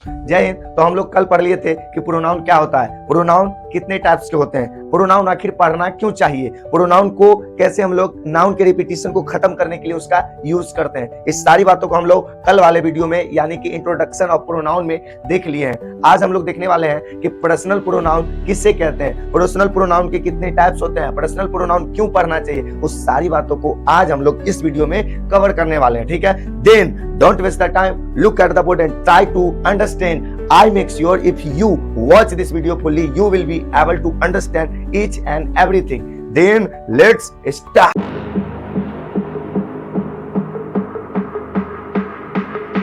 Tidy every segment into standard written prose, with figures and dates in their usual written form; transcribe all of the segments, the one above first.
जय हिंद। तो हम लोग कल पढ़ लिए थे कि प्रोनाउन क्या होता है, प्रोनाउन कितने टाइप्स के होते हैं, प्रोनाउन आखिर पढ़ना क्यों चाहिए, प्रोनाउन को कैसे हम लोग नाउन के रिपीटिशन को खत्म करने के लिए उसका यूज करते हैं। इस सारी बातों को हम लोग कल वाले वीडियो में यानी कि इंट्रोडक्शन ऑफ प्रोनाउन में देख लिए हैं। आज हम लोग देखने वाले हैं कि पर्सनल प्रोनाउन किससे कहते हैं, पर्सनल प्रोनाउन के कितने टाइप्स होते हैं, पर्सनल प्रोनाउन क्यों पढ़ना चाहिए, उस सारी बातों को आज हम लोग इस वीडियो में कवर करने वाले हैं। ठीक है, then don't waste the time, look at the board and try to understand. I make sure if you watch this video fully, you will be able to understand each and everything. Then let's start.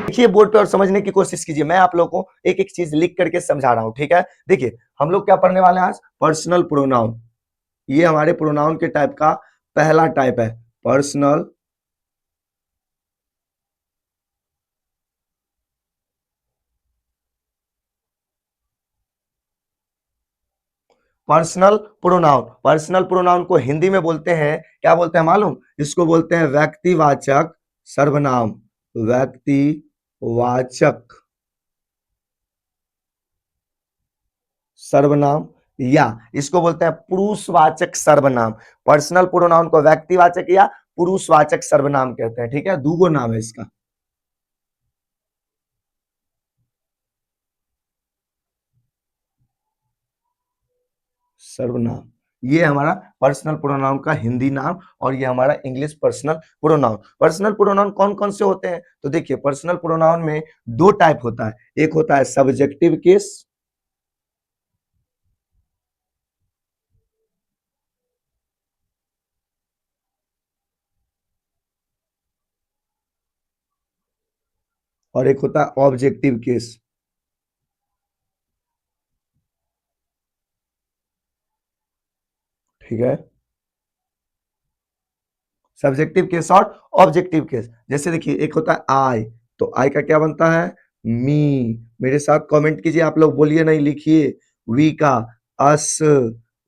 देखिए board पे और समझने की कोशिश कीजिए। मैं आप लोगों को एक एक चीज लिख करके समझा रहा हूं। ठीक है, देखिए हम लोग क्या पढ़ने वाले हैं आज, पर्सनल प्रोनाउन। ये हमारे प्रोनाउन के टाइप का पहला टाइप है, personal personal pronoun. Personal pronoun को हिंदी में बोलते हैं, क्या बोलते हैं मालूम, इसको बोलते हैं व्यक्तिवाचक सर्वनाम। व्यक्तिवाचक सर्वनाम या इसको बोलते हैं पुरुषवाचक सर्वनाम। पर्सनल प्रोनाउन को व्यक्तिवाचक या पुरुषवाचक सर्वनाम कहते हैं। ठीक है, दूगो नाम है इसका। सर्वनाम, ये हमारा पर्सनल प्रोनाउन का हिंदी नाम और ये हमारा English personal pronoun. Personal pronoun कौन कौन से होते हैं, तो देखिए पर्सनल प्रोनाउन में दो टाइप होता है, एक होता है सब्जेक्टिव केस और एक होता है ऑब्जेक्टिव केस। ठीक है, सब्जेक्टिव केस और ऑब्जेक्टिव केस। जैसे देखिए एक होता है आई, तो आई का क्या बनता है, मी। मेरे साथ कमेंट कीजिए, आप लोग बोलिए नहीं, लिखिए। वी का अस,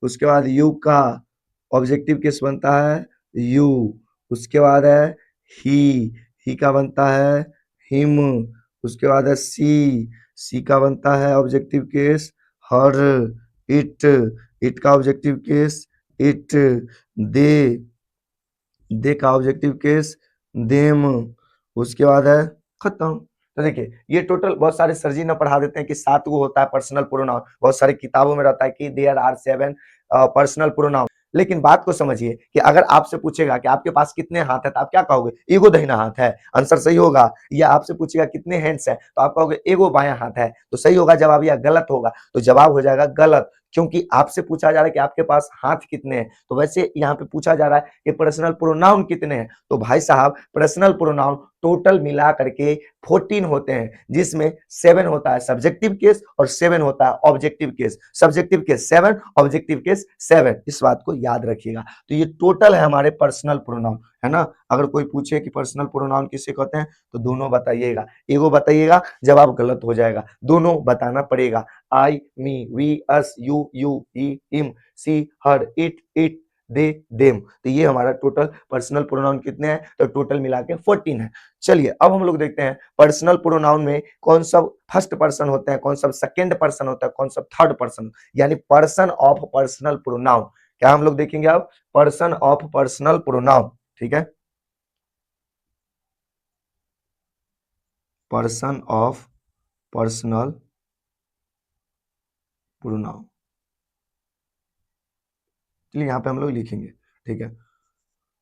उसके बाद यू का ऑब्जेक्टिव केस बनता है यू, उसके बाद है ही का बनता है हिम, उसके बाद है सी का बनता है ऑब्जेक्टिव केस हर, इट का ऑब्जेक्टिव केस इट, दे का ऑब्जेक्टिव केस देम, उसके बाद है खत्म। तो देखिए ये टोटल बहुत सारे सर जी ने पढ़ा देते हैं कि 7 गो होता है पर्सनल प्रोनाउन, बहुत सारी किताबों में रहता है कि देयर आर 7 पर्सनल प्रोनाउन। लेकिन बात को समझिए कि अगर आपसे पूछेगा कि आपके पास कितने हाथ है तो आप क्या कहोगे, एगो दाहिना हाथ है, आंसर सही होगा। या आपसे पूछेगा कितने हैंड्स है तो आप कहोगे एगो बायां हाथ है, तो सही होगा जवाब, या गलत होगा तो जवाब हो जाएगा गलत, क्योंकि आपसे पूछा जा रहा है कि आपके पास हाथ कितने हैं। तो वैसे यहाँ पे पूछा जा रहा है कि पर्सनल प्रोनाउन कितने हैं, तो भाई साहब पर्सनल प्रोनाउन टोटल मिला करके 14 होते हैं, जिसमें 7 होता है सब्जेक्टिव केस और 7 होता है objective case. Subjective case 7, objective case 7, इस बात को याद रखिएगा। तो ये टोटल है हमारे पर्सनल प्रोनाउन, है ना। अगर कोई पूछे कि पर्सनल प्रोनाउन किसे कहते हैं तो दोनों बताइएगा, एगो बताइएगा जवाब गलत हो जाएगा, दोनों बताना पड़ेगा। I, me, we, us, you, he, him, she, her, it, they, them. तो ये हमारा टोटल पर्सनल प्रोनाउन कितने हैं, तो टोटल मिला के 14 है। चलिए अब हम लोग देखते हैं पर्सनल प्रोनाउन में कौन सा फर्स्ट पर्सन होते हैं, कौन सा सेकंड पर्सन होता है, कौन सा थर्ड पर्सन, यानी पर्सन ऑफ पर्सनल प्रोनाउन। क्या हम लोग देखेंगे अब, पर्सन ऑफ पर्सनल प्रोनाउन। ठीक है, पर्सन ऑफ पर्सनल प्रोनाउन, चलिए यहाँ पे हम लोग लिखेंगे। ठीक है,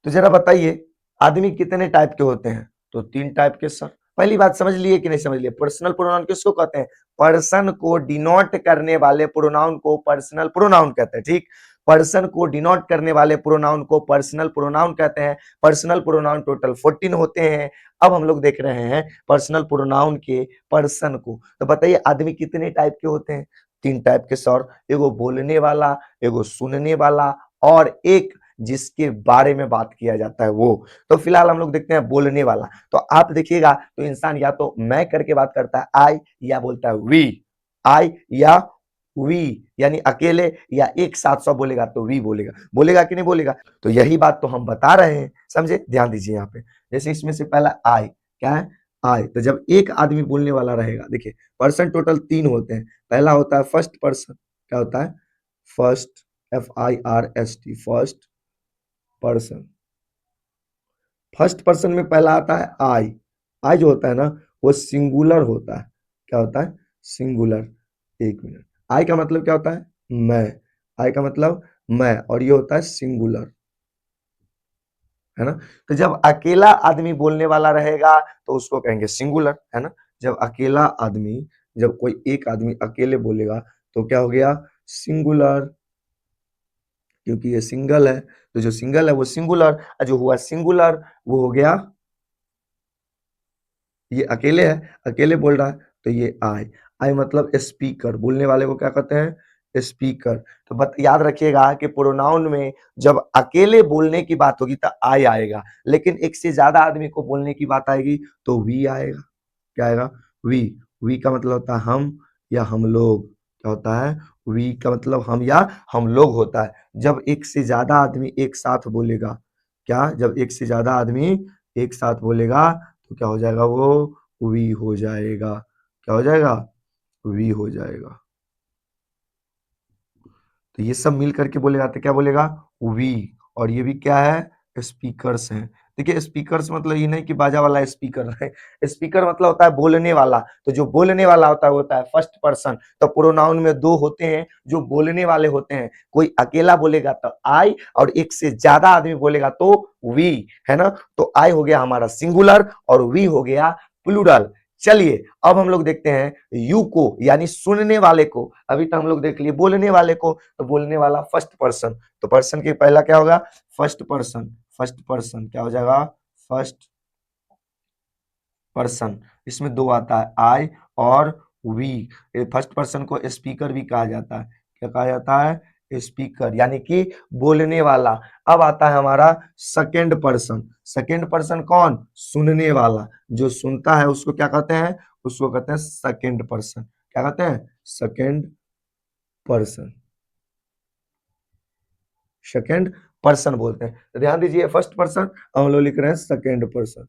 तो जरा बताइए आदमी कितने टाइप के होते हैं, तो 3 टाइप के सर। पहली बात समझ लिए कि नहीं समझ लिए, पर्सनल प्रोनाउन किसको कहते हैं, पर्सन को डिनोट करने वाले प्रोनाउन को पर्सनल प्रोनाउन कहते हैं। ठीक, पर्सन को डिनोट करने वाले प्रोनाउन को पर्सनल प्रोनाउन कहते हैं। पर्सनल प्रोनाउन टोटल 14 होते हैं। अब हम लोग देख रहे हैं पर्सनल प्रोनाउन के पर्सन को, तो बताइए आदमी कितने टाइप के होते हैं, 3 टाइप के सर, एगो बोलने वाला, एगो सुनने वाला और एक जिसके बारे में बात किया जाता है वो। तो फिलहाल हम लोग देखते हैं बोलने वाला। तो आप देखिएगा तो इंसान या तो मैं करके बात करता है आई, या बोलता है वी, आई या वी, यानी अकेले या एक साथ सब बोलेगा तो वी बोलेगा, बोलेगा कि नहीं बोलेगा। तो यही बात तो हम बता रहे हैं, समझे, ध्यान दीजिए यहाँ पे। जैसे इसमें से पहला आई क्या है, आई। तो जब एक आदमी बोलने वाला रहेगा, देखिए पर्सन टोटल 3 होते हैं। पहला होता है फर्स्ट पर्सन, क्या होता है? First, FIRST, first person. First person में पहला आता है आई। आई जो होता है ना, वो सिंगुलर होता है। क्या होता है? सिंगुलर। एक मिनट, आई का मतलब क्या होता है? मैं। आई का मतलब मैं, और ये होता है सिंगुलर, है ना? तो जब अकेला आदमी बोलने वाला रहेगा तो उसको कहेंगे सिंगुलर, है ना? जब अकेला आदमी, जब कोई एक आदमी अकेले बोलेगा तो क्या हो गया? सिंगुलर, क्योंकि ये सिंगल है। तो जो सिंगल है वो सिंगुलर, और जो हुआ सिंगुलर वो हो गया, ये अकेले है, अकेले बोल रहा है, तो ये आई। आई मतलब स्पीकर, बोलने वाले को क्या कहते हैं? स्पीकर। तो याद रखिएगा कि प्रोनाउन में जब अकेले बोलने की बात होगी तो आई आएगा, लेकिन एक से ज्यादा आदमी को बोलने की बात आएगी तो वी आएगा। क्या आएगा? वी। वी का मतलब होता है हम या हम लोग। क्या होता है? वी का मतलब हम या हम लोग होता है। जब एक से ज्यादा आदमी एक साथ बोलेगा, क्या? जब एक से ज्यादा आदमी एक साथ बोलेगा तो क्या हो जाएगा? वो वी हो जाएगा। क्या हो जाएगा? वी हो जाएगा। तो ये सब मिल करके बोलेगा तो क्या बोलेगा? वी। और ये भी क्या है? स्पीकर्स हैं। देखिए स्पीकर्स मतलब ये नहीं कि बाजा वाला स्पीकर है। स्पीकर मतलब होता है बोलने वाला। तो जो बोलने वाला होता है वो होता है फर्स्ट पर्सन। तो प्रोनाउन में दो होते हैं जो बोलने वाले होते हैं। कोई अकेला बोलेगा तो आई, और एक से ज्यादा आदमी बोलेगा तो वी, है ना? तो आई हो गया हमारा सिंगुलर और वी हो गया प्लूरल। चलिए अब हम लोग देखते हैं यू को, यानी सुनने वाले को। अभी तो हम लोग देख लिए बोलने वाले को, तो बोलने वाला फर्स्ट पर्सन। तो पर्सन के पहला क्या होगा? First person. फर्स्ट पर्सन क्या हो जाएगा? First person. इसमें दो आता है, आई और वी। फर्स्ट पर्सन को स्पीकर भी कहा जाता है। क्या कहा जाता है? स्पीकर, यानी कि बोलने वाला। अब आता है हमारा सेकेंड पर्सन। सेकेंड पर्सन कौन? सुनने वाला। जो सुनता है उसको क्या कहते हैं? उसको कहते हैं सेकेंड पर्सन। क्या कहते हैं? Second person. सेकेंड पर्सन बोलते हैं। तो ध्यान दीजिए फर्स्ट पर्सन, हम लोग लिख रहे हैं सेकेंड पर्सन।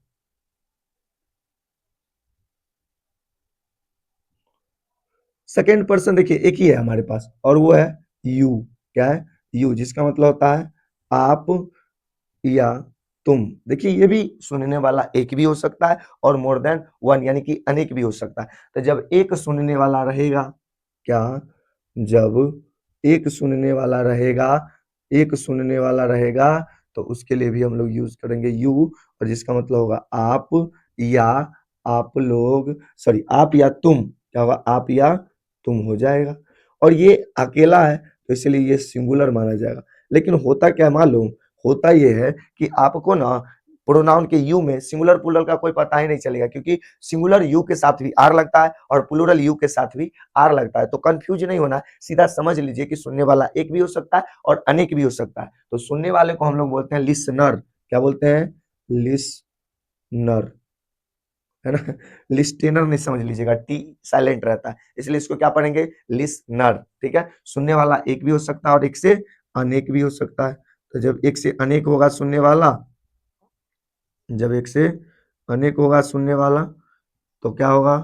सेकेंड पर्सन देखिए एक ही है हमारे पास, और वो है यू। क्या है? यू, जिसका मतलब होता है आप या तुम। देखिए ये भी सुनने वाला एक भी हो सकता है और मोर देन वन, यानी कि अनेक भी हो सकता है। तो जब एक सुनने वाला रहेगा, क्या? जब एक सुनने वाला रहेगा, एक सुनने वाला रहेगा, तो उसके लिए भी हम लोग यूज करेंगे यू, और जिसका मतलब होगा आप या आप लोग, सॉरी आप या तुम। क्या होगा? आप या तुम हो जाएगा। और ये अकेला है तो इसलिए ये सिंगुलर माना जाएगा। लेकिन होता क्या है मालूम? होता ये है कि आपको ना प्रोनाउन के यू में सिंगुलर प्लूरल का कोई पता ही नहीं चलेगा, क्योंकि सिंगुलर यू के साथ भी आर लगता है और प्लूरल यू के साथ भी आर लगता है। तो कंफ्यूज नहीं होना, सीधा समझ लीजिए कि सुनने वाला एक भी हो सकता है और अनेक भी हो सकता है। तो सुनने वाले को हम लोग बोलते हैं लिसनर। क्या बोलते हैं? लिसनर, है ना? लिस्टेनर नहीं समझ लीजिएगा, टी साइलेंट रहता है, इसलिए इसको क्या पढ़ेंगे? लिसनर। ठीक है? सुनने वाला एक भी हो सकता है और एक से अनेक भी हो सकता है। तो जब एक से अनेक होगा सुनने वाला, जब एक से अनेक होगा सुनने वाला, तो क्या होगा?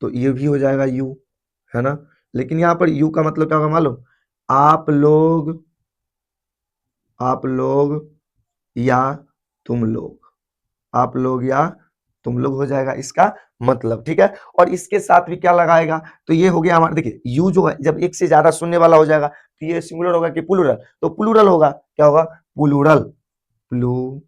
तो ये भी हो जाएगा यू, है ना? लेकिन यहाँ पर यू का मतलब क्या होगा मालूम? आप लोग, आप लोग या तुम लोग। आप लोग या तुम लोग हो जाएगा इसका मतलब। ठीक है? और इसके साथ भी क्या लगाएगा? तो ये हो गया हमारा, देखिए यू जो है जब एक से ज्यादा सुनने वाला हो जाएगा तो ये सिंगुलर होगा कि प्लूरल? तो प्लूरल होगा। क्या होगा? प्लूरल। प्लूरल,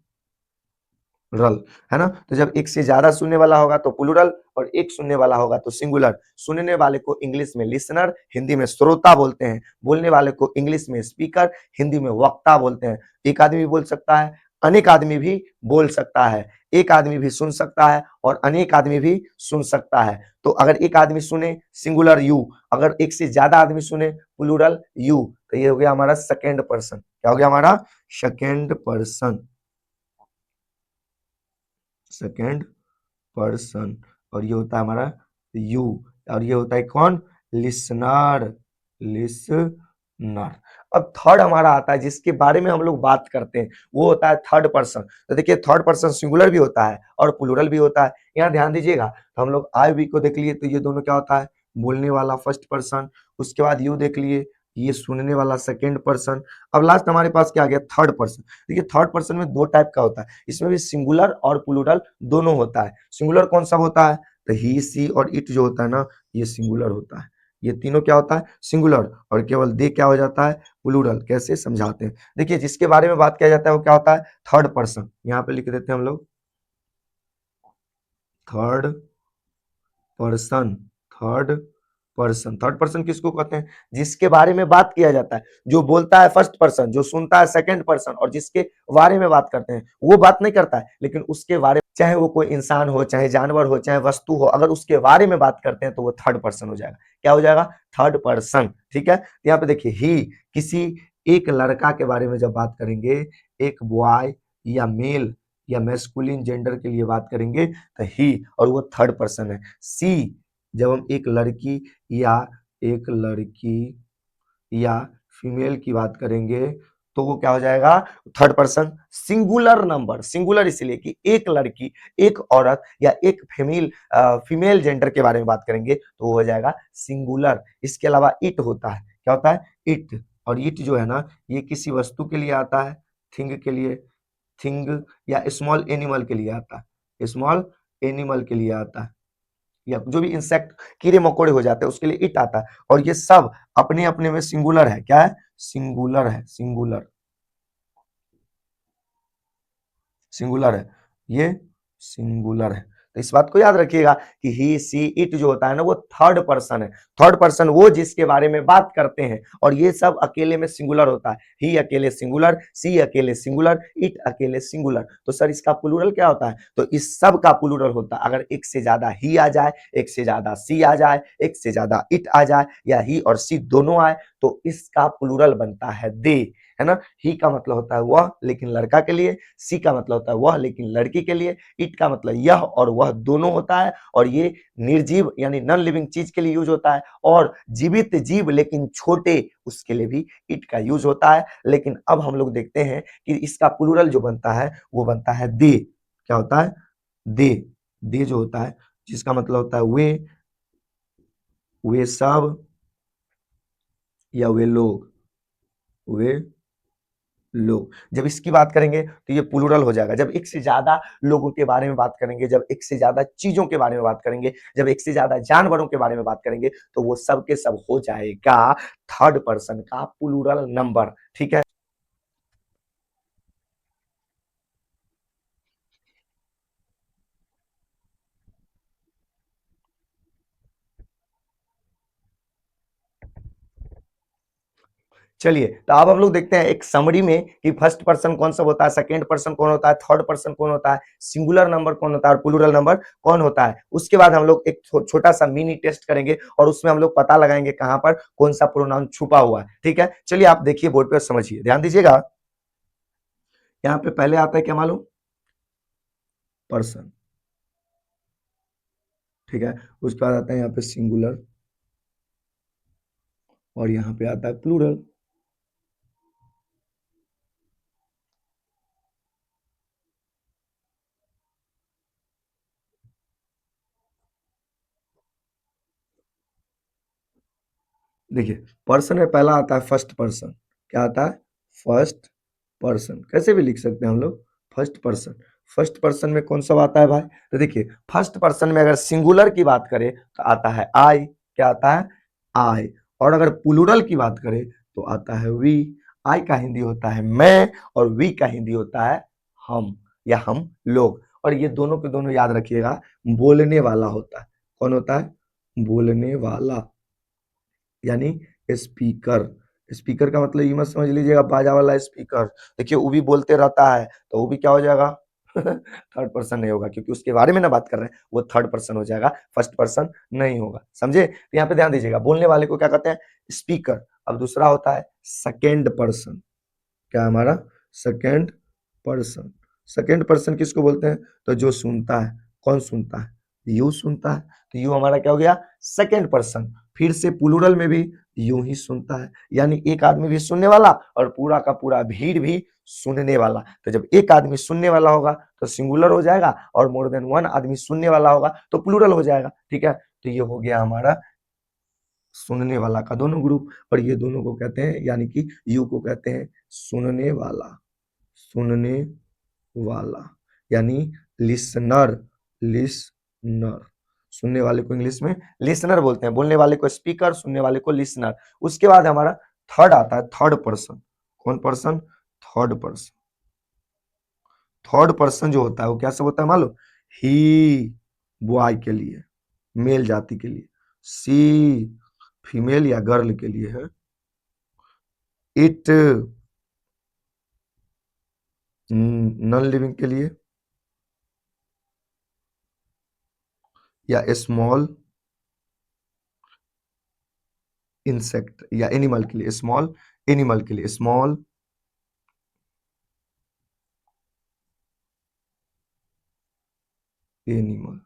है ना? तो जब एक से ज्यादा सुनने वाला होगा तो प्लूरल, और एक सुनने वाला होगा तो सिंगुलर। सुनने वाले को इंग्लिश में लिसनर, हिंदी में श्रोता बोलते हैं। बोलने वाले को इंग्लिश में स्पीकर, हिंदी में वक्ता बोलते हैं। एक आदमी भी बोल सकता है, अनेक आदमी भी बोल सकता है। एक आदमी भी सुन सकता है और अनेक आदमी भी सुन सकता है। तो अगर एक आदमी सुने सिंगुलर यू, अगर एक से ज्यादा आदमी सुने प्लूरल यू। तो ये हो गया हमारा सेकेंड पर्सन। क्या हो गया हमारा? Second person. Second person. और ये होता है हमारा यू, और ये होता है कौन? लिसनर। लिसनर। अब थर्ड हमारा आता है जिसके बारे में हम लोग बात करते हैं, वो होता है थर्ड पर्सन। तो देखिए थर्ड पर्सन सिंगुलर भी होता है और प्लूरल भी होता है। यहाँ ध्यान दीजिएगा, तो हम लोग आई वी को देख लिए तो ये दोनों क्या होता है, बोलने वाला फर्स्ट पर्सन। उसके बाद यू देख लिए, ये सुनने वाला सेकेंड पर्सन। अब लास्ट हमारे पास क्या आ गया, थर्ड पर्सन। देखिए थर्ड पर्सन में दो टाइप का होता है, इसमें भी सिंगुलर और प्लूरल दोनों होता है। सिंगुलर कौन सा होता है, तो ही सी और इट जो होता है ना, ये सिंगुलर होता है। ये तीनों क्या होता है, सिंगुलर, और केवल दे क्या हो जाता है, प्लूरल। कैसे समझाते हैं, देखिए जिसके बारे में बात किया जाता है वो क्या होता है, थर्ड पर्सन। यहाँ पे लिख देते हैं हम लोग third person. Third person, third person किसको कहते हैं, जिसके बारे में बात किया जाता है। जो बोलता है फर्स्ट पर्सन, जो सुनता है सेकंड पर्सन, और जिसके बारे में बात करते हैं वो बात नहीं करता है, लेकिन उसके बारे में, चाहे वो कोई इंसान हो, चाहे जानवर हो, चाहे वस्तु हो, अगर उसके बारे में बात करते हैं तो वो थर्ड पर्सन हो जाएगा। क्या हो जाएगा, थर्ड पर्सन। ठीक है, तो यहाँ पे देखिए ही, किसी एक लड़का के बारे में जब बात करेंगे, एक बॉय या मेल या मैस्कुलिन जेंडर के लिए बात करेंगे तो ही, और वो थर्ड पर्सन है। सी, जब हम एक लड़की या एक लड़की या फीमेल की बात करेंगे तो वो क्या हो जाएगा, third person singular number. Singular इसलिए कि एक लड़की, एक औरत या एक फीमेल जेंडर के बारे में बात करेंगे तो वो हो जाएगा सिंगुलर। इसके अलावा इट होता है, क्या होता है, इट। और इट जो है ना, ये किसी वस्तु के लिए आता है, थिंग के लिए, थिंग या स्मॉल एनिमल के लिए आता है, स्मॉल एनिमल के लिए आता है, या जो भी इंसेक्ट, कीड़े मकोड़े हो जाते हैं उसके लिए इट आता है। और ये सब अपने अपने में सिंगुलर है, क्या है, सिंगुलर है, सिंगुलर, सिंगुलर है, ये सिंगुलर है। तो इस बात को याद रखिएगा कि ही सी इट जो होता है ना, वो थर्ड पर्सन है। थर्ड पर्सन वो जिसके बारे में बात करते हैं, और ये सब अकेले में सिंगुलर होता है। ही अकेले सिंगुलर, सी अकेले सिंगुलर, इट अकेले सिंगुलर। तो सर इसका प्लूरल क्या होता है, तो इस सब का प्लूरल होता है अगर एक से ज्यादा ही आ जाए, एक से ज्यादा सी आ जाए, एक से ज्यादा इट आ जाए, या ही और सी दोनों आए, तो इसका प्लूरल बनता है दे, है ना। ही का मतलब होता है वह लेकिन लड़का के लिए, सी का मतलब होता है वह लेकिन लड़की के लिए, इट का मतलब यह और वह दोनों होता है, और ये निर्जीव यानी नॉन लिविंग चीज के लिए यूज होता है, और जीवित जीव लेकिन छोटे उसके लिए भी इट का यूज होता है। लेकिन अब हम लोग देखते हैं कि इसका प्लूरल जो बनता है वो बनता है दे। क्या होता है, दे। दे जो होता है जिसका मतलब होता है वे सब, या वे लोग, वे लोग। जब इसकी बात करेंगे तो ये प्लूरल हो जाएगा। जब एक से ज्यादा लोगों के बारे में बात करेंगे, जब एक से ज्यादा चीजों के बारे में बात करेंगे, जब एक से ज्यादा जानवरों के बारे में बात करेंगे, तो वो सब के सब हो जाएगा थर्ड पर्सन का प्लूरल नंबर। ठीक है, चलिए तो अब हम लोग देखते हैं एक समरी में कि फर्स्ट पर्सन कौन सा होता है, सेकंड पर्सन कौन होता है, थर्ड पर्सन कौन होता है, सिंगुलर नंबर कौन होता है, और प्लूरल नंबर कौन होता है। उसके बाद हम लोग एक छोटा सा मिनी टेस्ट करेंगे और उसमें हम लोग पता लगाएंगे कहां पर कौन सा प्रोनाउन छुपा हुआ है। ठीक है, चलिए आप देखिए बोर्ड पे, समझिए, ध्यान दीजिएगा। यहाँ पे पहले आता है क्या मालूम, पर्सन। ठीक है, उसके बाद आता है यहाँ पे सिंगुलर, और यहाँ पे आता है प्लूरल। देखिए पर्सन में पहला आता है फर्स्ट पर्सन। क्या आता है, फर्स्ट पर्सन, कैसे भी लिख सकते हैं हम लोग, फर्स्ट पर्सन। फर्स्ट पर्सन में कौन सा आता है भाई, तो देखिए फर्स्ट पर्सन में अगर सिंगुलर की बात करें तो आता है आई। क्या आता है, आई। और अगर प्लूरल की बात करें तो आता है वी। आई का हिंदी होता है मैं, और वी का हिंदी होता है हम या हम लोग। और ये दोनों के दोनों याद रखिएगा, बोलने वाला होता है। कौन होता है, बोलने वाला, यानी स्पीकर। स्पीकर का मतलब ये मत समझ लीजिएगा बाजा वाला स्पीकर। देखिए वो भी बोलते रहता है तो वो भी क्या हो जाएगा, थर्ड पर्सन नहीं होगा, क्योंकि उसके बारे में ना बात कर रहे हैं, वो थर्ड पर्सन हो जाएगा, फर्स्ट पर्सन नहीं होगा। समझे, तो यहाँ पे ध्यान दीजिएगा, बोलने वाले को क्या कहते हैं, स्पीकर। अब दूसरा होता है सेकेंड पर्सन। क्या हमारा, सेकेंड पर्सन। सेकेंड पर्सन किसको बोलते हैं, तो जो सुनता है। कौन सुनता है, यू सुनता है, तो यू हमारा क्या हो गया, सेकेंड पर्सन। फिर से प्लूरल में भी यूं ही सुनता है, यानी एक आदमी भी सुनने वाला और पूरा का पूरा भीड़ भी सुनने वाला। तो जब एक आदमी सुनने वाला होगा तो सिंगुलर हो जाएगा, और मोर देन वन आदमी सुनने वाला होगा तो प्लूरल हो जाएगा। ठीक है, तो ये हो गया हमारा सुनने वाला का दोनों ग्रुप, और ये दोनों को कहते हैं, यानी कि यू को कहते हैं सुनने वाला। सुनने वाला यानी लिसनर। लिसनर, सुनने वाले को इंग्लिश में लिसनर बोलते हैं, बोलने वाले को स्पीकर, सुनने वाले को लिसनर। उसके बाद हमारा थर्ड आता है, थर्ड पर्सन। कौन person? Third person. Third person जो होता है वो क्या सब होता है मालूम? ही बॉय के लिए, मेल जाति के लिए। सी फीमेल या गर्ल के लिए है। इट नॉन लिविंग के लिए, या स्मॉल इंसेक्ट या एनिमल के लिए, स्मॉल एनिमल के लिए, स्मॉल एनिमल।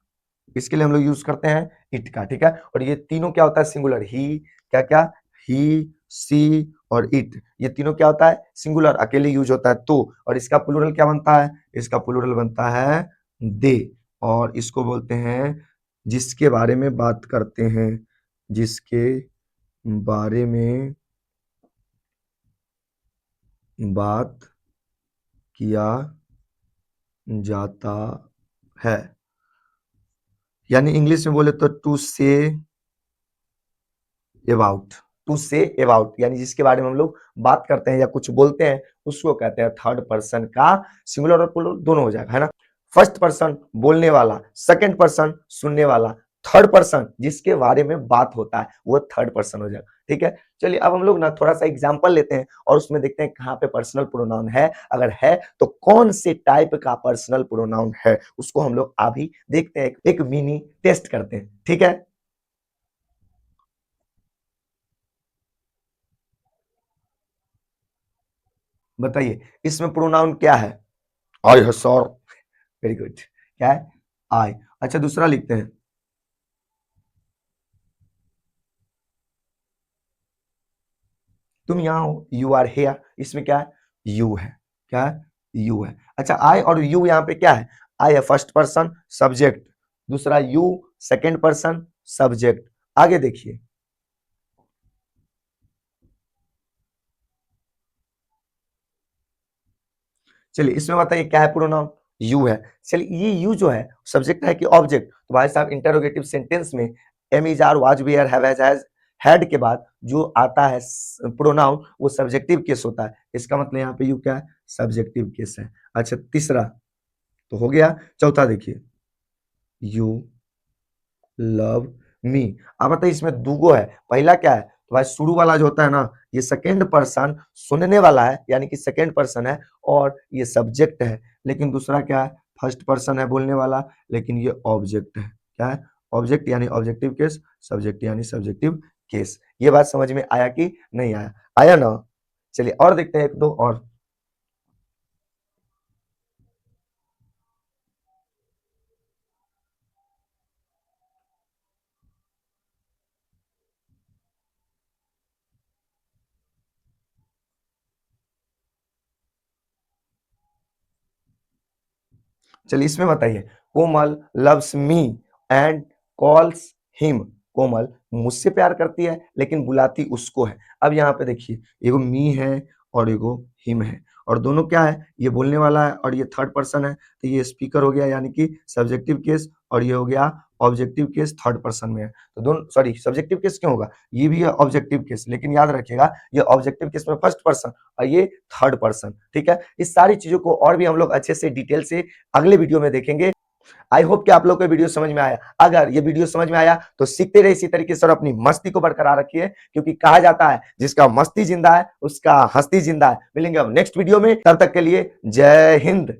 इसके लिए हम लोग यूज करते हैं इट का। ठीक है, और ये तीनों क्या होता है? सिंगुलर। ही क्या क्या? ही, सी और इट, ये तीनों क्या होता है? सिंगुलर, अकेले यूज होता है तो। और इसका प्लूरल क्या बनता है? इसका प्लूरल बनता है दे। और इसको बोलते हैं जिसके बारे में बात करते हैं, जिसके बारे में बात किया जाता है, यानी इंग्लिश में बोले तो to say about. To say about यानी जिसके बारे में हम लोग बात करते हैं या कुछ बोलते हैं, उसको कहते हैं थर्ड पर्सन का सिंगुलर और प्लूरल दोनों हो जाएगा, है ना। फर्स्ट पर्सन बोलने वाला, सेकंड पर्सन सुनने वाला, थर्ड पर्सन जिसके बारे में बात होता है वो थर्ड पर्सन हो जाएगा। ठीक है, चलिए अब हम लोग ना थोड़ा सा एग्जांपल लेते हैं और उसमें देखते हैं कहाँ पे पर्सनल प्रोनाउन है, अगर है तो कौन से टाइप का पर्सनल प्रोनाउन है, उसको हम लोग अभी देखते हैं, एक मिनी टेस्ट करते हैं। ठीक है, बताइए इसमें प्रोनाउन क्या है? आई है सर, वेरी गुड। क्या है? आई। अच्छा, दूसरा लिखते हैं, तुम यहाँ हो, यू आर हेयर, इसमें क्या है? यू है। क्या है? यू है। अच्छा, आई और यू यहाँ पे क्या है? आई है फर्स्ट पर्सन सब्जेक्ट, दूसरा यू सेकंड पर्सन सब्जेक्ट। आगे देखिए, चलिए इसमें बताइए क्या है प्रोनाउन? यू है। चलिए ये यू जो है सब्जेक्ट है कि ऑब्जेक्ट? तो भाई साहब इंटरोगेटिव सेंटेंस में am is are was were have has had के बाद जो आता है प्रोनाउन वो सब्जेक्टिव केस होता है। इसका मतलब यहाँ पे यू क्या है? सब्जेक्टिव केस है। अच्छा, तीसरा तो हो गया। चौथा देखिए, यू लव मी। अब बताइए इसमें दूगो है, पहला क्या है? तो भाई शुरू वाला जो होता है ना, ये सेकेंड पर्सन सुनने वाला है, यानी कि सेकेंड पर्सन है और ये सब्जेक्ट है। लेकिन दूसरा क्या है? फर्स्ट पर्सन है बोलने वाला, लेकिन ये ऑब्जेक्ट है। क्या है? ऑब्जेक्ट यानी ऑब्जेक्टिव केस, सब्जेक्ट यानी सब्जेक्टिव केस। ये बात समझ में आया कि नहीं आया? आया ना? चलिए और देखते हैं एक दो और। चलिए इसमें बताइए, Komal loves me and calls him. Komal मुझसे प्यार करती है लेकिन बुलाती उसको है। अब यहाँ पे देखिए, एगो मी है और एगो हिम है, और दोनों क्या है? ये बोलने वाला है और ये थर्ड पर्सन है, तो ये स्पीकर हो गया यानी कि सब्जेक्टिव केस, और ये हो गया ऑब्जेक्टिव केस थर्ड पर्सन में है। तो दोनों, सॉरी सब्जेक्टिव केस क्यों होगा? ये भी है ऑब्जेक्टिव केस, लेकिन याद रखिएगा ये ऑब्जेक्टिव केस में फर्स्ट पर्सन और ये थर्ड पर्सन। ठीक है, इस सारी चीजों को और भी हम लोग अच्छे से डिटेल से अगले वीडियो में देखेंगे। आई होप कि आप लोग को वीडियो समझ में आया। अगर ये वीडियो समझ में आया तो सीखते रहे इसी तरीके से और अपनी मस्ती को बरकरार रखिए, क्योंकि कहा जाता है जिसका मस्ती जिंदा है उसका हस्ती जिंदा है। मिलेंगे हम नेक्स्ट वीडियो में, तब तक के लिए जय हिंद।